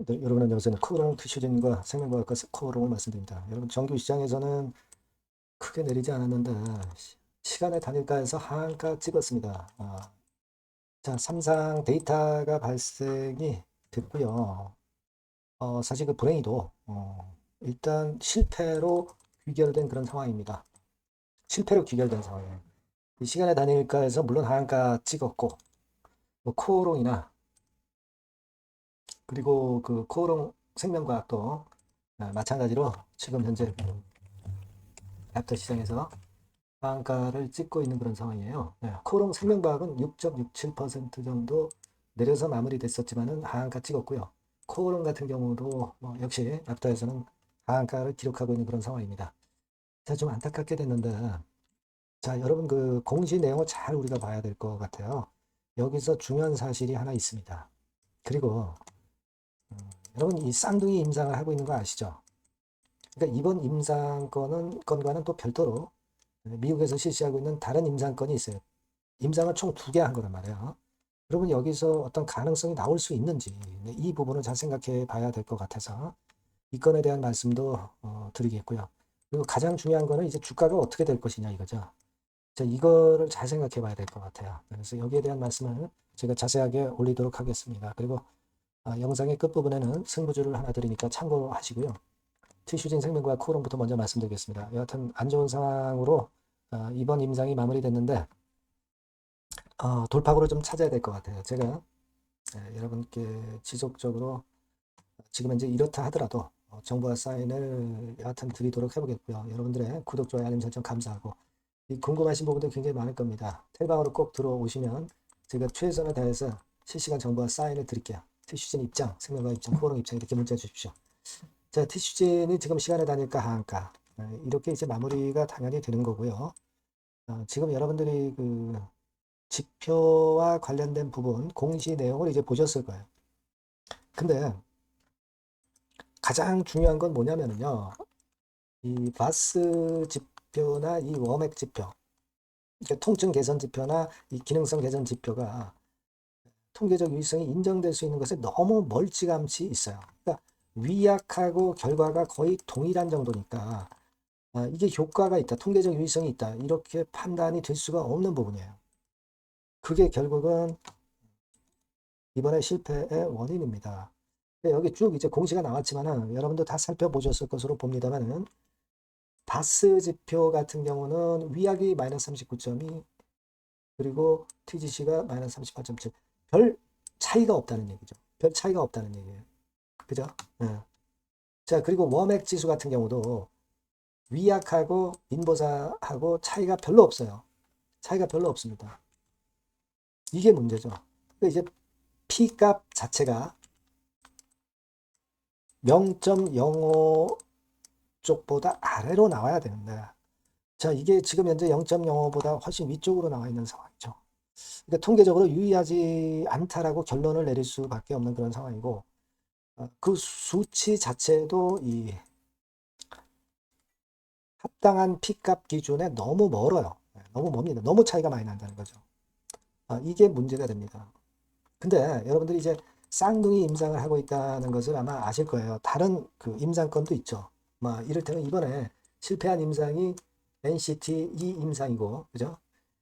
네, 여러분 안녕하세요. 코오롱 퓨전과 생명과학과 코오롱을 말씀드립니다. 여러분 정규 시장에서는 크게 내리지 않았는데 시간의 단일가에서 하한가 찍었습니다. 자, 삼상 데이터가 발생이 됐고요. 사실 그 불행히도 일단 실패로 귀결된 그런 상황입니다. 실패로 귀결된 상황이에요. 이 시간의 단일가에서 물론 하한가 찍었고 뭐 코오롱이나 그리고 그 코오롱 생명과학도 마찬가지로 지금 현재 애프터 시장에서 하한가를 찍고 있는 그런 상황이에요. 네, 코오롱 생명과학은 6.67% 정도 내려서 마무리됐었지만은 하한가 찍었고요. 코오롱 같은 경우도 역시 애프터에서는 하한가를 기록하고 있는 그런 상황입니다. 자, 좀 안타깝게 됐는데, 자, 여러분 그 공시 내용을 잘 우리가 봐야 될 것 같아요. 여기서 중요한 사실이 하나 있습니다. 그리고 여러분 이 쌍둥이 임상을 하고 있는 거 아시죠? 그러니까 이번 임상건과는 또 별도로 미국에서 실시하고 있는 다른 임상건이 있어요. 임상을 총 2개 한 거란 말이에요. 여러분 여기서 어떤 가능성이 나올 수 있는지 이 부분을 잘 생각해 봐야 될 것 같아서 이 건에 대한 말씀도 드리겠고요. 그리고 가장 중요한 거는 이제 주가가 어떻게 될 것이냐 이거죠. 자, 이거를 잘 생각해 봐야 될 것 같아요. 그래서 여기에 대한 말씀을 제가 자세하게 올리도록 하겠습니다. 그리고 영상의 끝부분에는 승부주를 하나 드리니까 참고하시고요. 티슈진 생명과 코론부터 먼저 말씀드리겠습니다. 여하튼 안 좋은 상황으로 이번 임상이 마무리됐는데 돌파구를 좀 찾아야 될 것 같아요. 제가 여러분께 지속적으로 지금 현재 이렇다 하더라도 정보와 사인을 여하튼 드리도록 해보겠고요. 여러분들의 구독, 좋아요, 알림 설정 감사하고 이 궁금하신 부분도 굉장히 많을 겁니다. 텔방으로 꼭 들어오시면 제가 최선을 다해서 실시간 정보와 사인을 드릴게요. 티슈진 입장, 생명과 입장, 코론 입장 이렇게 문자 주십시오. 자, 티슈진이 지금 시간에 다닐까 하한가 이렇게 이제 마무리가 당연히 되는 거고요. 지금 여러분들이 그 지표와 관련된 부분 공시 내용을 이제 보셨을 거예요. 근데 가장 중요한 건 뭐냐면요. 이 바스 지표나 이 워맥 지표, 그러니까 통증 개선 지표나 이 기능성 개선 지표가 통계적 유의성이 인정될 수 있는 것에 너무 멀찌감치 있어요. 그러니까 위약하고 결과가 거의 동일한 정도니까 이게 효과가 있다, 통계적 유의성이 있다 이렇게 판단이 될 수가 없는 부분이에요. 그게 결국은 이번에 실패의 원인입니다. 여기 쭉 이제 공시가 나왔지만은 여러분도 다 살펴보셨을 것으로 봅니다만은 바스 지표 같은 경우는 위약이 마이너스 39.2 그리고 TGC가 마이너스 38.7 별 차이가 없다는 얘기죠. 별 차이가 없다는 얘기예요. 그죠? 네. 자, 그리고 워맥 지수 같은 경우도 위약하고 인보사하고 차이가 별로 없어요. 차이가 별로 없습니다. 이게 문제죠. 이제 P값 자체가 0.05 쪽보다 아래로 나와야 되는데 자, 이게 지금 현재 0.05보다 훨씬 위쪽으로 나와 있는 상황이죠. 그러니까 통계적으로 유의하지 않다라고 결론을 내릴 수밖에 없는 그런 상황이고 그 수치 자체도 이 합당한 P값 기준에 너무 멀어요. 너무 멉니다. 너무 차이가 많이 난다는 거죠. 이게 문제가 됩니다. 근데 여러분들이 이제 쌍둥이 임상을 하고 있다는 것을 아마 아실 거예요. 다른 그 임상건도 있죠. 이를테면 이번에 실패한 임상이 NCT 2 임상이고, 그죠?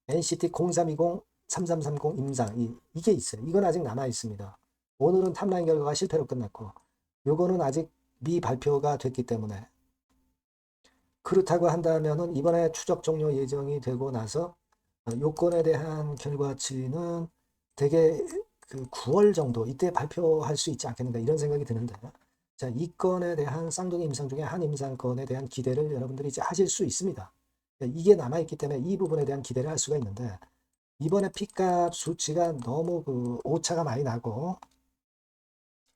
NCT 0320, 3330 임상, 이게 있어요. 이건 아직 남아 있습니다. 오늘은 탑라인 결과가 실패로 끝났고, 요거는 아직 미발표가 됐기 때문에, 그렇다고 한다면은 이번에 추적 종료 예정이 되고 나서 요건에 대한 결과치는 대개 그 9월 정도 이때 발표할 수 있지 않겠는가 이런 생각이 드는데 자, 이 건에 대한 쌍둥이 임상 중에 한 임상건에 대한 기대를 여러분들이 이제 하실 수 있습니다. 이게 남아있기 때문에 이 부분에 대한 기대를 할 수가 있는데 이번에 P값 수치가 너무 그 오차가 많이 나고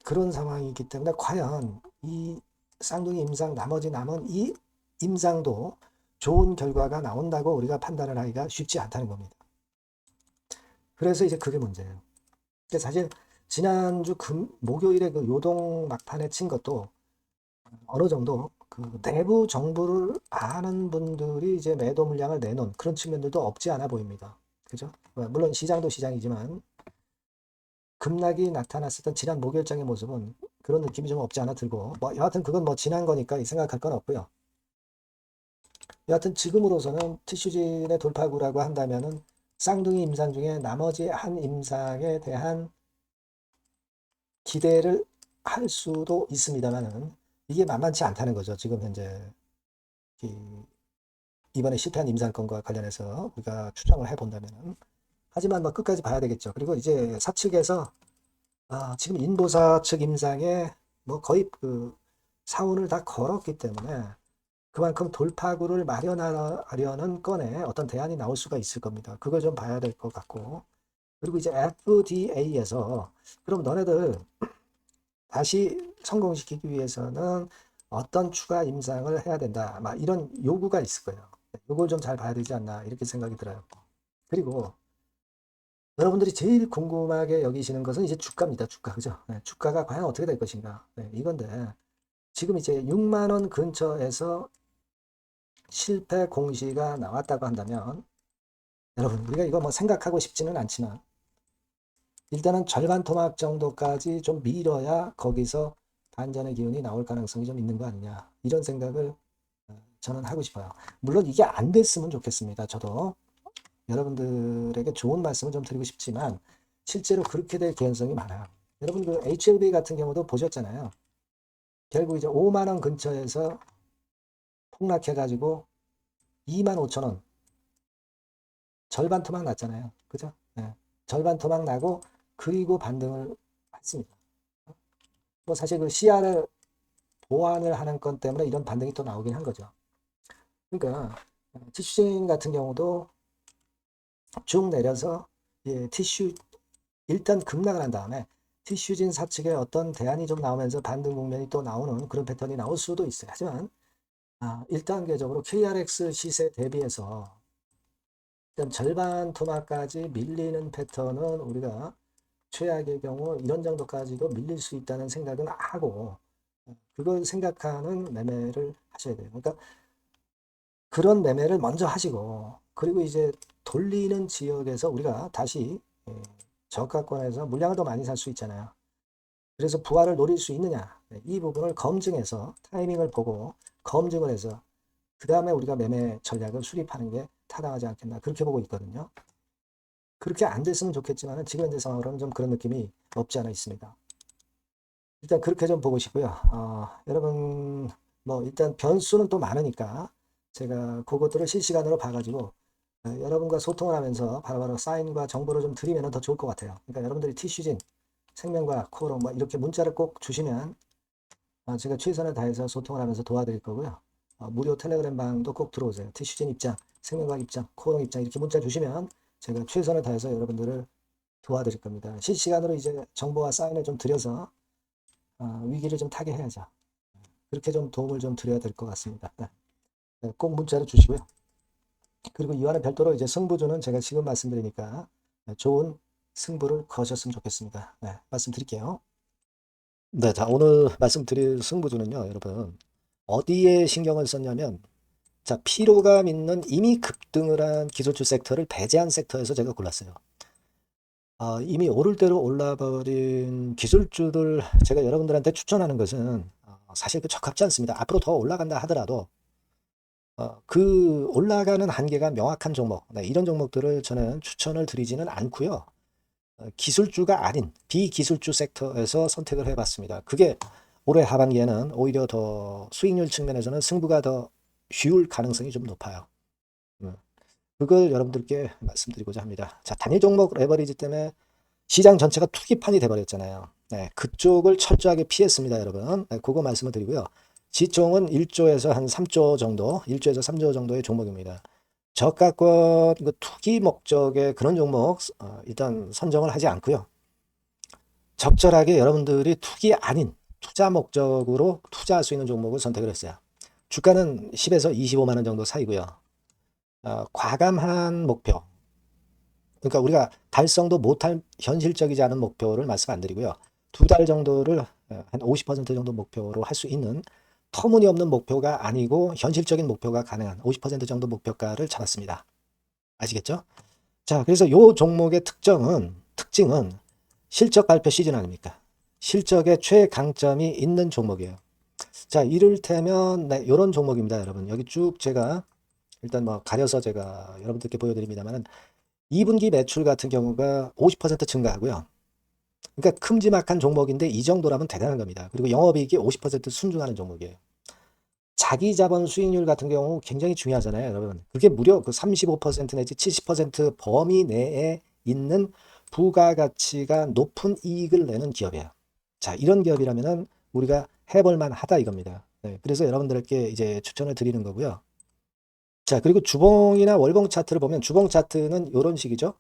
그런 상황이기 때문에 과연 이 쌍둥이 임상 나머지 남은 이 임상도 좋은 결과가 나온다고 우리가 판단을 하기가 쉽지 않다는 겁니다. 그래서 이제 그게 문제예요. 근데 사실 지난주 목요일에 그 요동 막판에 친 것도 어느 정도 그 내부 정보를 아는 분들이 이제 매도 물량을 내놓은 그런 측면들도 없지 않아 보입니다. 그죠? 물론 시장도 시장이지만 급락이 나타났었던 지난 목요일장의 모습은 그런 느낌이 좀 없지 않아 들고, 뭐 여하튼 그건 뭐 지난 거니까 생각할 건 없고요. 여하튼 지금으로서는 티슈진의 돌파구라고 한다면은 쌍둥이 임상 중에 나머지 한 임상에 대한 기대를 할 수도 있습니다만은 이게 만만치 않다는 거죠. 지금 현재 이번에 실패한 임상건과 관련해서 우리가 추정을 해본다면은. 하지만 뭐 끝까지 봐야 되겠죠. 그리고 이제 사측에서 지금 인보사 측 임상에 뭐 거의 그 사운을 다 걸었기 때문에 그만큼 돌파구를 마련하려는 건에 어떤 대안이 나올 수가 있을 겁니다. 그걸 좀 봐야 될 것 같고. 그리고 이제 FDA에서 그럼 너네들 다시 성공시키기 위해서는 어떤 추가 임상을 해야 된다. 막 이런 요구가 있을 거예요. 요걸 좀 잘 봐야 되지 않나 이렇게 생각이 들어요. 그리고 여러분들이 제일 궁금하게 여기시는 것은 이제 주가입니다. 주가. 그죠? 네, 주가가 과연 어떻게 될 것인가. 네, 이건데 지금 이제 6만 원 근처에서 실패 공시가 나왔다고 한다면 여러분 우리가 이거 뭐 생각하고 싶지는 않지만 일단은 절반 토막 정도까지 좀 밀어야 거기서 반전의 기운이 나올 가능성이 좀 있는 거 아니냐 이런 생각을 저는 하고 싶어요. 물론 이게 안 됐으면 좋겠습니다. 저도 여러분들에게 좋은 말씀을 좀 드리고 싶지만 실제로 그렇게 될 개연성이 많아요. 여러분 그 HLB 같은 경우도 보셨잖아요. 결국 이제 5만 원 근처에서 폭락해가지고 2만 5천 원 절반 토막 났잖아요. 그죠? 네. 절반 토막 나고 그리고 반등을 했습니다. 뭐 사실 그 CR을 보완을 하는 건 때문에 이런 반등이 또 나오긴 한 거죠. 그러니까 티슈진 같은 경우도 쭉 내려서 티슈 일단 급락을 한 다음에 티슈진 사측에 어떤 대안이 좀 나오면서 반등 국면이 또 나오는 그런 패턴이 나올 수도 있어요. 하지만 1단계적으로 KRX 시세 대비해서 일단 절반 토막까지 밀리는 패턴은 우리가 최악의 경우 이런 정도까지도 밀릴 수 있다는 생각은 하고 그걸 생각하는 매매를 하셔야 돼요. 그러니까 그런 매매를 먼저 하시고 그리고 이제 돌리는 지역에서 우리가 다시 저가권에서 물량을 더 많이 살 수 있잖아요. 그래서 부활을 노릴 수 있느냐 이 부분을 검증해서 타이밍을 보고 검증을 해서 그 다음에 우리가 매매 전략을 수립하는 게 타당하지 않겠나 그렇게 보고 있거든요. 그렇게 안 됐으면 좋겠지만 지금 현재 상황으로는 좀 그런 느낌이 없지 않아 있습니다. 일단 그렇게 좀 보고 싶고요. 여러분 뭐 일단 변수는 또 많으니까 제가 그것들을 실시간으로 봐가지고 여러분과 소통을 하면서 바로바로 사인과 정보를 좀 드리면 더 좋을 것 같아요. 그러니까 여러분들이 티슈진, 생명과 코어로 뭐 이렇게 문자를 꼭 주시면 제가 최선을 다해서 소통을 하면서 도와드릴 거고요. 무료 텔레그램 방도 꼭 들어오세요. 티슈진 입장, 생명과학 입장, 코어롱 입장 이렇게 문자 주시면 제가 최선을 다해서 여러분들을 도와드릴 겁니다. 실시간으로 이제 정보와 사인을 좀 드려서 위기를 좀 타게 해야죠. 그렇게 좀 도움을 좀 드려야 될 것 같습니다. 네, 꼭 문자를 주시고요. 그리고 이와는 별도로 이제 승부주는 제가 지금 말씀드리니까 좋은 승부를 거셨으면 좋겠습니다. 네, 말씀드릴게요. 네, 자, 오늘 말씀드릴 승부주는요, 여러분. 어디에 신경을 썼냐면, 자, 피로감 있는 이미 급등을 한 기술주 섹터를 배제한 섹터에서 제가 골랐어요. 이미 오를 대로 올라버린 기술주들 제가 여러분들한테 추천하는 것은 사실 그 적합지 않습니다. 앞으로 더 올라간다 하더라도 그 올라가는 한계가 명확한 종목, 네, 이런 종목들을 저는 추천을 드리지는 않고요. 기술주가 아닌 비기술주 섹터에서 선택을 해봤습니다. 그게 올해 하반기에는 오히려 더 수익률 측면에서는 승부가 더 쉬울 가능성이 좀 높아요. 그걸 여러분들께 말씀드리고자 합니다. 자, 단일 종목 레버리지 때문에 시장 전체가 투기판이 돼버렸잖아요. 네, 그쪽을 철저하게 피했습니다, 여러분. 네, 그거 말씀을 드리고요. 지총은 1조에서 한 3조 정도, 1조에서 3조 정도의 종목입니다. 저가권 투기 목적의 그런 종목 일단 선정을 하지 않고요. 적절하게 여러분들이 투기 아닌 투자 목적으로 투자할 수 있는 종목을 선택을 했어요. 주가는 10에서 25만 원 정도 사이고요. 과감한 목표, 그러니까 우리가 달성도 못할 현실적이지 않은 목표를 말씀 안 드리고요. 2달 정도를 한 50% 정도 목표로 할 수 있는 터무니없는 목표가 아니고 현실적인 목표가 가능한 50% 정도 목표가를 잡았습니다. 아시겠죠? 자, 그래서 요 종목의 특징은 실적 발표 시즌 아닙니까? 실적에 최강점이 있는 종목이에요. 자, 이를테면 네, 이런 종목입니다, 여러분. 여기 쭉 제가 일단 뭐 가려서 제가 여러분들께 보여드립니다만은 2분기 매출 같은 경우가 50% 증가하고요. 그러니까 큼지막한 종목인데 이 정도라면 대단한 겁니다. 그리고 영업이익이 50% 순증하는 종목이에요. 자기 자본 수익률 같은 경우 굉장히 중요하잖아요, 여러분. 그게 무려 그 35% 내지 70% 범위 내에 있는 부가가치가 높은 이익을 내는 기업이에요. 자, 이런 기업이라면은 우리가 해볼 만하다 이겁니다. 네, 그래서 여러분들께 이제 추천을 드리는 거고요. 자, 그리고 주봉이나 월봉 차트를 보면 주봉 차트는 이런 식이죠.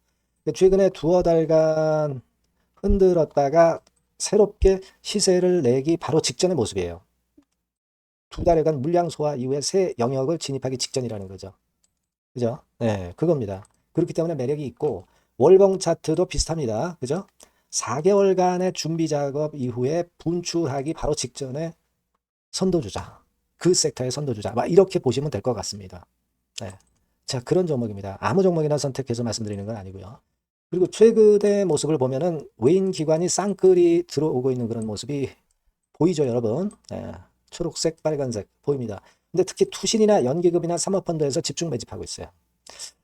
최근에 두어 달간 흔들었다가 새롭게 시세를 내기 바로 직전의 모습이에요. 두 달여간 물량 소화 이후에 새 영역을 진입하기 직전이라는 거죠. 그죠? 네, 그겁니다. 그렇기 때문에 매력이 있고 월봉 차트도 비슷합니다. 그죠? 4개월간의 준비 작업 이후에 분출하기 바로 직전에 선도주자. 그 섹터의 선도주자. 막 이렇게 보시면 될 것 같습니다. 네. 자, 그런 종목입니다. 아무 종목이나 선택해서 말씀드리는 건 아니고요. 그리고 최근의 모습을 보면은 외인 기관이 쌍끌이 들어오고 있는 그런 모습이 보이죠, 여러분? 네. 초록색, 빨간색 보입니다. 근데 특히 투신이나 연기금이나 사모펀드에서 집중 매집하고 있어요.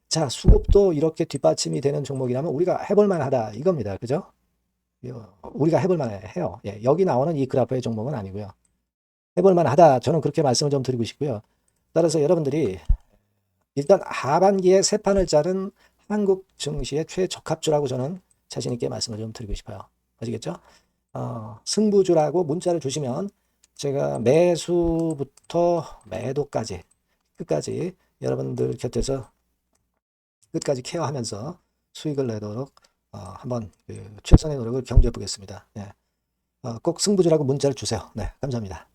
자, 수급도 이렇게 뒷받침이 되는 종목이라면 우리가 해볼 만하다 이겁니다. 그죠? 우리가 해볼 만해요. 예, 여기 나오는 이 그래프의 종목은 아니고요. 해볼 만하다. 저는 그렇게 말씀을 좀 드리고 싶고요. 따라서 여러분들이 일단 하반기에 새 판을 짜는 한국 증시의 최적합주라고 저는 자신 있게 말씀을 좀 드리고 싶어요. 아시겠죠? 승부주라고 문자를 주시면 제가 매수부터 매도까지 끝까지 여러분들 곁에서 끝까지 케어하면서 수익을 내도록 한번 최선의 노력을 경주해 보겠습니다. 네. 꼭 승부주라고 문자를 주세요. 네, 감사합니다.